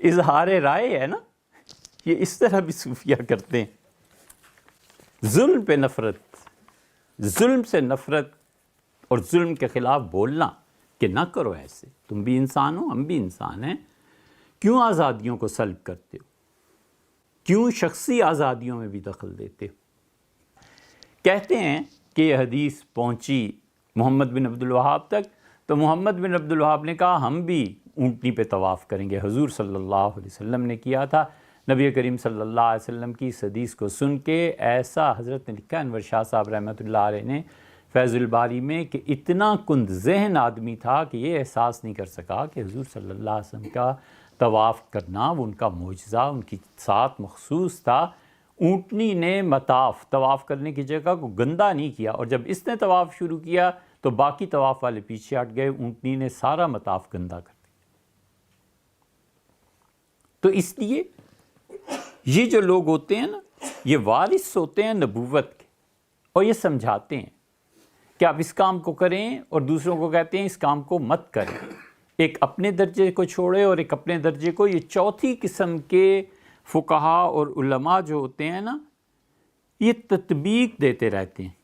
اظہار رائے ہے نا، یہ اس طرح بھی صوفیہ کرتے ہیں، ظلم پہ نفرت، ظلم سے نفرت اور ظلم کے خلاف بولنا کہ نہ کرو ایسے، تم بھی انسان ہو، ہم بھی انسان ہیں، کیوں آزادیوں کو سلب کرتے ہو، کیوں شخصی آزادیوں میں بھی دخل دیتے ہو۔ کہتے ہیں کہ یہ حدیث پہنچی محمد بن عبد الوہاب تک، تو محمد بن عبد الوہاب نے کہا ہم بھی اونٹنی پہ طواف کریں گے، حضور صلی اللہ علیہ وسلم نے کیا تھا۔ نبی کریم صلی اللہ علیہ وسلم کی اس حدیث کو سن کے ایسا حضرت نے لکھا انور شاہ صاحب رحمۃ اللہ علیہ نے فیض الباری میں، کہ اتنا کند ذہن آدمی تھا کہ یہ احساس نہیں کر سکا کہ حضور صلی اللہ علیہ وسلم کا طواف کرنا وہ ان کا معجزہ ان کی ساتھ مخصوص تھا۔ اونٹنی نے مطاف طواف کرنے کی جگہ کو گندا نہیں کیا، اور جب اس نے طواف شروع کیا تو باقی طواف والے پیچھے ہٹ گئے، اونٹنی نے سارا مطاف گندا کر دیا۔ تو اس لیے یہ جو لوگ ہوتے ہیں نا، یہ وارث ہوتے ہیں نبوت کے، اور یہ سمجھاتے ہیں کہ آپ اس کام کو کریں، اور دوسروں کو کہتے ہیں اس کام کو مت کریں، ایک اپنے درجے کو چھوڑے اور ایک اپنے درجے کو۔ یہ چوتھی قسم کے فقہا اور علماء جو ہوتے ہیں نا، یہ تطبیق دیتے رہتے ہیں،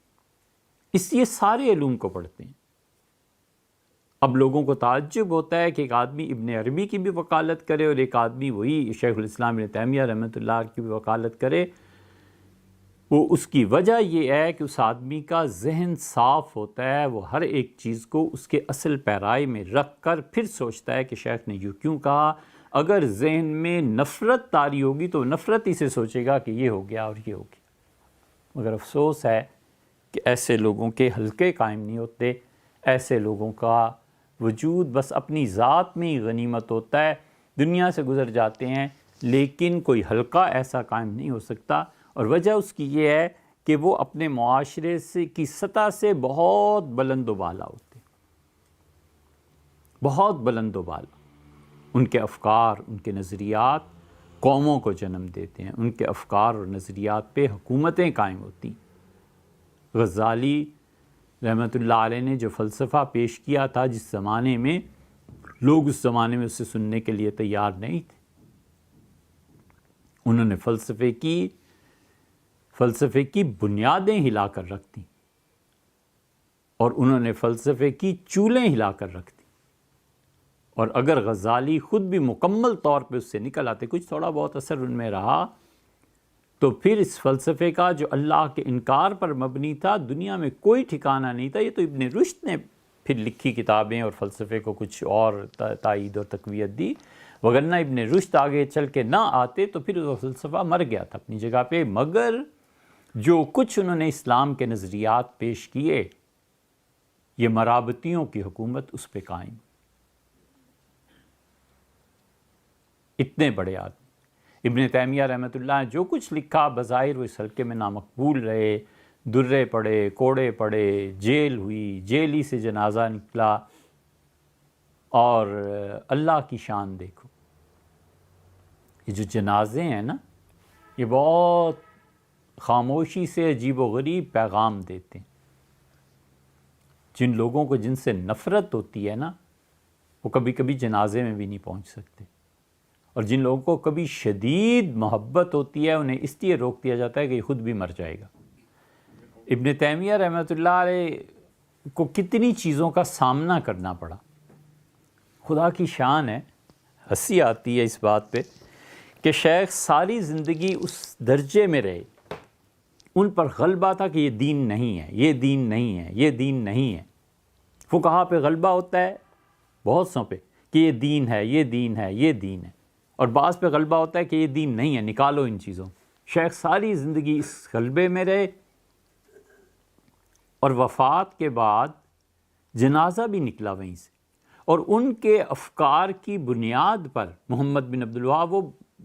اس لیے سارے علوم کو پڑھتے ہیں۔ اب لوگوں کو تعجب ہوتا ہے کہ ایک آدمی ابن عربی کی بھی وکالت کرے اور ایک آدمی وہی شیخ الاسلام ابن تیمیہ رحمۃ اللہ کی بھی وکالت کرے۔ وہ اس کی وجہ یہ ہے کہ اس آدمی کا ذہن صاف ہوتا ہے، وہ ہر ایک چیز کو اس کے اصل پیرائی میں رکھ کر پھر سوچتا ہے کہ شیخ نے یوں کیوں کہا۔ اگر ذہن میں نفرت طاری ہوگی تو نفرت ہی سے سوچے گا کہ یہ ہو گیا اور یہ ہو گیا۔ مگر افسوس ہے کہ ایسے لوگوں کے حلقے قائم نہیں ہوتے، ایسے لوگوں کا وجود بس اپنی ذات میں ہی غنیمت ہوتا ہے، دنیا سے گزر جاتے ہیں لیکن کوئی حلقہ ایسا قائم نہیں ہو سکتا۔ اور وجہ اس کی یہ ہے کہ وہ اپنے معاشرے سے کی سطح سے بہت بلند و بالا ہوتے ہیں، بہت بلند و بالا۔ ان کے افکار، ان کے نظریات قوموں کو جنم دیتے ہیں، ان کے افکار اور نظریات پہ حکومتیں قائم ہوتی ہیں۔ غزالی رحمۃ اللہ علیہ نے جو فلسفہ پیش کیا تھا، جس زمانے میں لوگ اس زمانے میں اسے سننے کے لیے تیار نہیں تھے، انہوں نے فلسفے کی بنیادیں ہلا کر رکھ دیں، اور انہوں نے فلسفے کی چولیں ہلا کر رکھ دی۔ اور اگر غزالی خود بھی مکمل طور پہ اس سے نکل آتے، کچھ تھوڑا بہت اثر ان میں رہا، تو پھر اس فلسفے کا جو اللہ کے انکار پر مبنی تھا، دنیا میں کوئی ٹھکانہ نہیں تھا۔ یہ تو ابن رشد نے پھر لکھی کتابیں اور فلسفے کو کچھ اور تائید اور تقویت دی، وگرنہ ابن رشد آگے چل کے نہ آتے تو پھر وہ فلسفہ مر گیا تھا اپنی جگہ پہ۔ مگر جو کچھ انہوں نے اسلام کے نظریات پیش کیے، یہ مرابطیوں کی حکومت اس پہ قائم۔ اتنے بڑے آدمی ابن تیمیہ رحمۃ اللہ نے جو کچھ لکھا، بظاہر وہ اس حلقے میں نامقبول رہے، درے پڑے، کوڑے پڑے، جیل ہوئی، جیل ہی سے جنازہ نکلا، اور اللہ کی شان دیکھو، یہ جو جنازے ہیں نا، یہ بہت خاموشی سے عجیب و غریب پیغام دیتے ہیں۔ جن لوگوں کو جن سے نفرت ہوتی ہے نا، وہ کبھی کبھی جنازے میں بھی نہیں پہنچ سکتے، اور جن لوگوں کو کبھی شدید محبت ہوتی ہے انہیں اس لیے روک دیا جاتا ہے کہ یہ خود بھی مر جائے گا۔ ابن تیمیہ رحمۃ اللہ علیہ کو کتنی چیزوں کا سامنا کرنا پڑا، خدا کی شان ہے۔ ہنسی آتی ہے اس بات پہ کہ شیخ ساری زندگی اس درجے میں رہے، ان پر غلبہ تھا کہ یہ دین نہیں ہے، یہ دین نہیں ہے، یہ دین نہیں ہے۔ فقہا پہ غلبہ ہوتا ہے بہت سوں پہ کہ یہ دین ہے، یہ دین ہے، یہ دین ہے، اور بعض پہ غلبہ ہوتا ہے کہ یہ دین نہیں ہے، نکالو ان چیزوں۔ شیخ ساری زندگی اس غلبے میں رہے، اور وفات کے بعد جنازہ بھی نکلا وہیں سے، اور ان کے افکار کی بنیاد پر محمد بن عبد الوہاب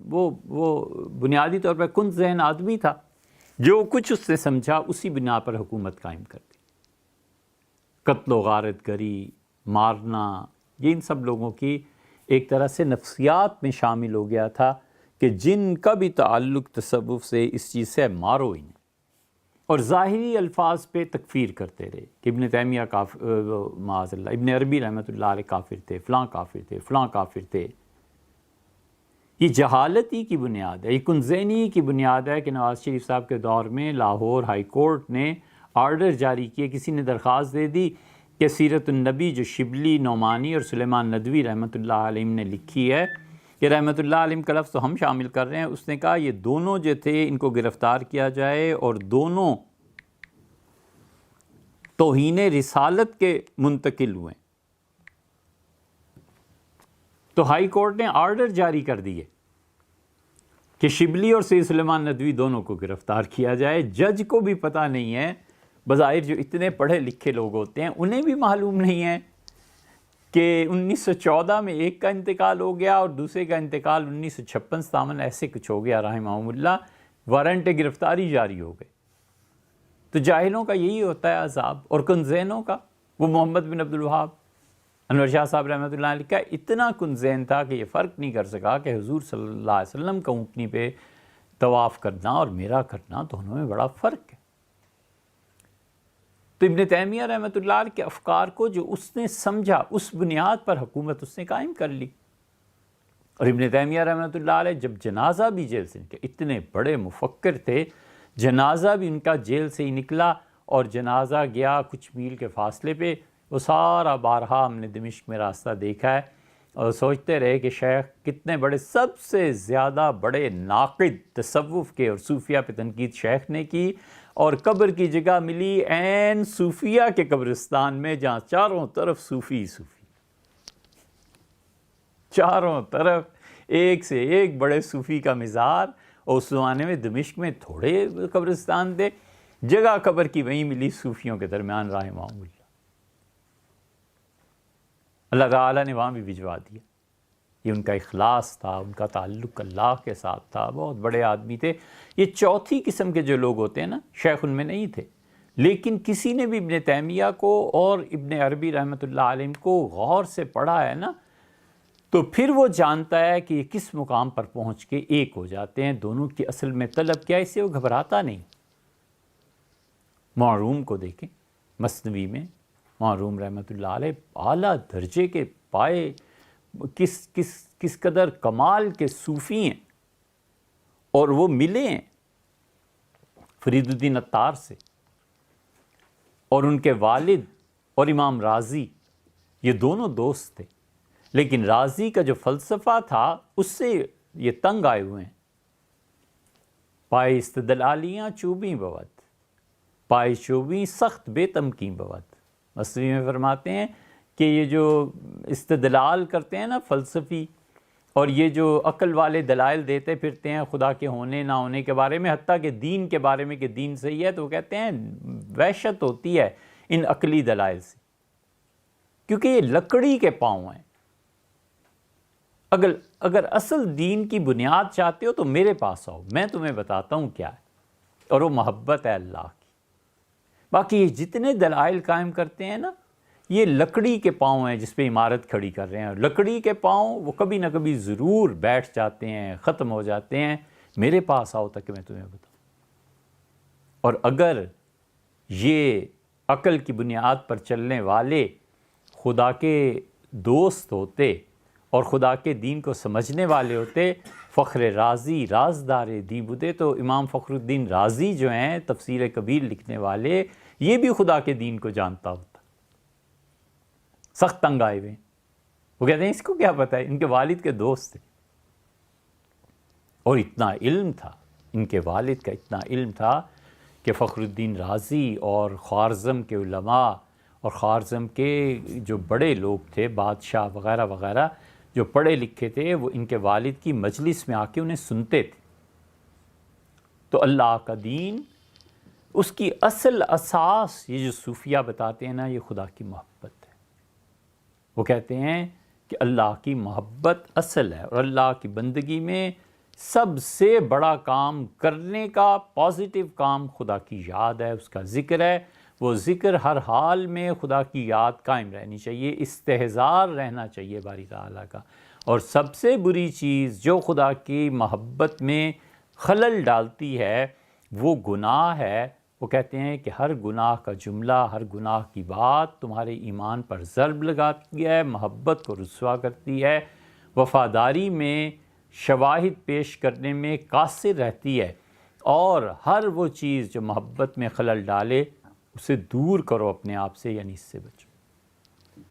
وہ بنیادی طور پر کند ذہن آدمی تھا، جو کچھ اس نے سمجھا اسی بنا پر حکومت قائم کر دی۔ قتل و غارت گری، مارنا، یہ ان سب لوگوں کی ایک طرح سے نفسیات میں شامل ہو گیا تھا کہ جن کا بھی تعلق تصوف سے، اس چیز سے مارو انہیں، اور ظاہری الفاظ پہ تکفیر کرتے رہے کہ ابن تیمیہ معاذ اللہ، ابن عربی رحمۃ اللہ علیہ کافر تھے، فلاں کافر تھے، فلاں کافر تھے۔ یہ جہالت ہی کی بنیاد ہے، یہ کنزینی کی بنیاد ہے کہ نواز شریف صاحب کے دور میں لاہور ہائی کورٹ نے آرڈر جاری کیے، کسی نے درخواست دے دی کہ سیرت النبی جو شبلی نعمانی اور سلیمان ندوی رحمۃ اللہ علیہ نے لکھی ہے، کہ رحمۃ اللہ علیہ کا لفظ تو ہم شامل کر رہے ہیں، اس نے کہا یہ دونوں جو تھے ان کو گرفتار کیا جائے اور دونوں توہین رسالت کے منتقل ہوئے، تو ہائی کورٹ نے آرڈر جاری کر دیے کہ شبلی اور سید سلیمان ندوی دونوں کو گرفتار کیا جائے۔ جج کو بھی پتہ نہیں ہے، بظاہر جو اتنے پڑھے لکھے لوگ ہوتے ہیں انہیں بھی معلوم نہیں ہے کہ 1914 میں ایک کا انتقال ہو گیا اور دوسرے کا انتقال 1956-57 ایسے کچھ ہو گیا رحمہ اللہ، وارنٹ گرفتاری جاری ہو گئے۔ تو جاہلوں کا یہی ہوتا ہے عذاب، اور کنزینوں کا، وہ محمد بن عبد الوہاب انور شاہ صاحب رحمۃ اللہ علیہ کا اتنا کنزین تھا کہ یہ فرق نہیں کر سکا کہ حضور صلی اللہ علیہ وسلم کا اونٹنی پہ طواف کرنا اور میرا کرنا دونوں میں بڑا فرق ہے۔ تو ابن تیمیہ رحمۃ اللہ علیہ کے افکار کو جو اس نے سمجھا، اس بنیاد پر حکومت اس نے قائم کر لی۔ اور ابن تیمیہ رحمۃ اللہ علیہ جب جنازہ بھی جیل سے نکلا، اتنے بڑے مفکر تھے، جنازہ بھی ان کا جیل سے ہی نکلا، اور جنازہ گیا کچھ میل کے فاصلے پہ، وہ سارا بارہا ہم نے دمشق میں راستہ دیکھا ہے، اور سوچتے رہے کہ شیخ کتنے بڑے، سب سے زیادہ بڑے ناقد تصوف کے اور صوفیہ پہ تنقید شیخ نے کی، اور قبر کی جگہ ملی عین صوفیہ کے قبرستان میں، جہاں چاروں طرف صوفی صوفی، چاروں طرف ایک سے ایک بڑے صوفی کا مزار۔ اور اس زمانے میں دمشق میں تھوڑے قبرستان تھے، جگہ قبر کی وہیں ملی صوفیوں کے درمیان رحمہ اللہ۔ اللہ تعالیٰ نے وہاں بھی بھجوا دیا۔ یہ ان کا اخلاص تھا، ان کا تعلق اللہ کے ساتھ تھا، بہت بڑے آدمی تھے۔ یہ چوتھی قسم کے جو لوگ ہوتے ہیں نا، شیخ ان میں نہیں تھے، لیکن کسی نے بھی ابن تیمیہ کو اور ابن عربی رحمۃ اللہ علیہ کو غور سے پڑھا ہے نا، تو پھر وہ جانتا ہے کہ یہ کس مقام پر پہنچ کے ایک ہو جاتے ہیں۔ دونوں کی اصل میں طلب کیا ہے، اس سے وہ گھبراتا نہیں۔ معروم کو دیکھیں، مثنوی میں معروم رحمۃ اللہ علیہ اعلیٰ درجے کے پائے، کس قدر کمال کے صوفی ہیں، اور وہ ملے ہیں فرید الدین عطار سے، اور ان کے والد اور امام رازی یہ دونوں دوست تھے، لیکن رازی کا جو فلسفہ تھا اس سے یہ تنگ آئے ہوئے ہیں۔ پائے استدلالیاں چوبیں بود، پائے چوبیں سخت بے تمکین بود۔ مثنوی میں فرماتے ہیں کہ یہ جو استدلال کرتے ہیں نا فلسفی، اور یہ جو عقل والے دلائل دیتے پھرتے ہیں خدا کے ہونے نہ ہونے کے بارے میں، حتیٰ کہ دین کے بارے میں کہ دین صحیح ہے، تو وہ کہتے ہیں وحشت ہوتی ہے ان عقلی دلائل سے، کیونکہ یہ لکڑی کے پاؤں ہیں۔ اگر اصل دین کی بنیاد چاہتے ہو تو میرے پاس آؤ، میں تمہیں بتاتا ہوں کیا ہے، اور وہ محبت ہے اللہ کی۔ باقی یہ جتنے دلائل قائم کرتے ہیں نا، یہ لکڑی کے پاؤں ہیں جس پہ عمارت کھڑی کر رہے ہیں، اور لکڑی کے پاؤں وہ کبھی نہ کبھی ضرور بیٹھ جاتے ہیں، ختم ہو جاتے ہیں۔ میرے پاس آؤ تک میں تمہیں بتاؤں۔ اور اگر یہ عقل کی بنیاد پر چلنے والے خدا کے دوست ہوتے اور خدا کے دین کو سمجھنے والے ہوتے، فخر رازی رازدار دی بدے، تو امام فخر الدین رازی جو ہیں تفسیر کبیر لکھنے والے، یہ بھی خدا کے دین کو جانتا ہوتا۔ سخت تنگ آئے ہوئے، وہ کہتے ہیں اس کو کیا پتہ ہے، ان کے والد کے دوست تھے، اور اتنا علم تھا ان کے والد کا، اتنا علم تھا کہ فخر الدین رازی اور خوارزم کے علماء اور خوارزم کے جو بڑے لوگ تھے، بادشاہ وغیرہ وغیرہ جو پڑھے لکھے تھے، وہ ان کے والد کی مجلس میں آ کے انہیں سنتے تھے۔ تو اللہ کا دین، اس کی اصل اساس، یہ جو صوفیہ بتاتے ہیں نا، یہ خدا کی محبت ہے۔ وہ کہتے ہیں کہ اللہ کی محبت اصل ہے، اور اللہ کی بندگی میں سب سے بڑا کام کرنے کا پازیٹیو کام خدا کی یاد ہے، اس کا ذکر ہے۔ وہ ذکر ہر حال میں خدا کی یاد قائم رہنی چاہیے، استحضار رہنا چاہیے باری تعالیٰ کا۔ اور سب سے بری چیز جو خدا کی محبت میں خلل ڈالتی ہے وہ گناہ ہے۔ وہ کہتے ہیں کہ ہر گناہ کا جملہ، ہر گناہ کی بات تمہارے ایمان پر ضرب لگاتی ہے، محبت کو رسوا کرتی ہے۔ وفاداری میں شواہد پیش کرنے میں قاصر رہتی ہے، اور ہر وہ چیز جو محبت میں خلل ڈالے اسے دور کرو اپنے آپ سے، یعنی اس سے بچو۔